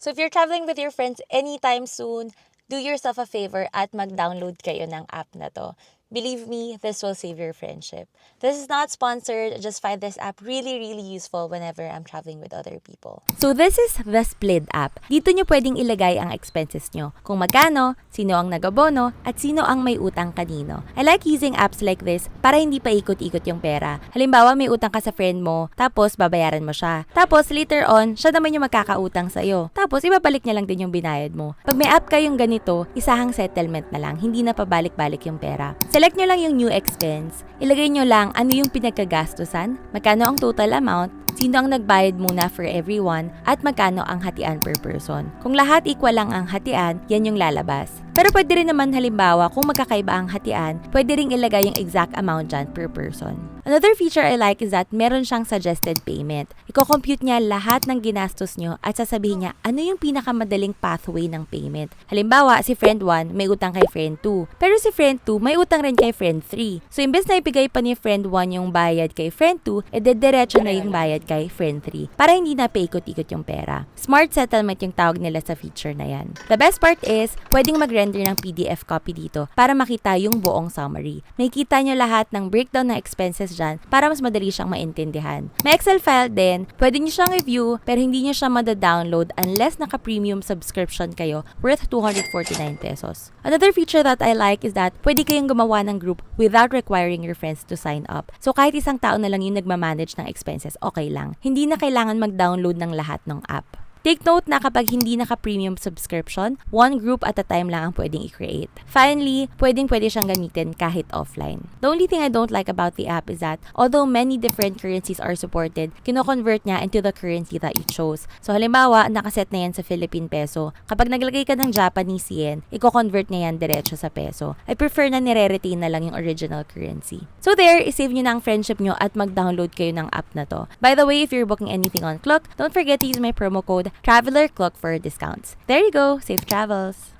So if you're traveling with your friends anytime soon, do yourself a favor at mag-download kayo ng app na to. Believe me, this will save your friendship. This is not sponsored. I just find this app really, really useful whenever I'm traveling with other people. So this is the Split app. Dito nyo pwedeng ilagay ang expenses nyo. Kung magkano, sino ang nagabono, at sino ang may utang kanino. I like using apps like this para hindi pa ikot-ikot yung pera. Halimbawa, may utang ka sa friend mo, tapos babayaran mo siya. Tapos later on, siya naman yung magkakautang sa'yo. Tapos ibabalik niya lang din yung binayad mo. Pag may app kayong ganito, isahang settlement na lang, hindi na pabalik-balik yung pera. Select nyo lang yung new expense. Ilagay nyo lang ano yung pinagkagastusan, magkano ang total amount, sino ang nagbayad muna for everyone, at magkano ang hatian per person. Kung lahat equal lang ang hatian, yan yung lalabas. Pero pwede rin naman halimbawa kung magkakaiba ang hatian, pwede ring ilagay yung exact amount dyan per person. Another feature I like is that meron siyang suggested payment. Iko-compute niya lahat ng ginastos nyo at sasabihin niya ano yung pinakamadaling pathway ng payment. Halimbawa, si friend 1 may utang kay friend 2, pero si friend 2 may utang rin kay friend 3. So imbes na ibigay pa ni friend 1 yung bayad kay friend 2, diretso na yung bayad kay friend 3 para hindi na paikot-ikot yung pera. Smart settlement yung tawag nila sa feature na yan. The best part is, pwedeng mag-render ng PDF copy dito para makita yung buong summary. Makikita nyo lahat ng breakdown ng expenses dyan para mas madali siyang maintindihan. May Excel file din, pwede nyo siyang review pero hindi nyo siya mada-download unless naka-premium subscription kayo worth 249 pesos. Another feature that I like is that pwede kayong gumawa ng group without requiring your friends to sign up. So kahit isang tao na lang yung nagmamanage ng expenses, okay lang. Hindi na kailangan mag-download ng lahat ng app. Take note na kapag hindi naka-premium subscription, one group at a time lang ang pwedeng i-create. Finally, pwede siyang gamitin kahit offline. The only thing I don't like about the app is that although many different currencies are supported, kino-convert niya into the currency that you chose. So halimbawa, nakaset na yan sa Philippine peso. Kapag naglagay ka ng Japanese yen, i-convert niya yan diretso sa peso. I prefer na nire-retain na lang yung original currency. So there, isave nyo na ang friendship nyo at mag-download kayo ng app na to. By the way, if you're booking anything on Klook, don't forget to use my promo code Traveler Klook for discounts. There you go, safe travels!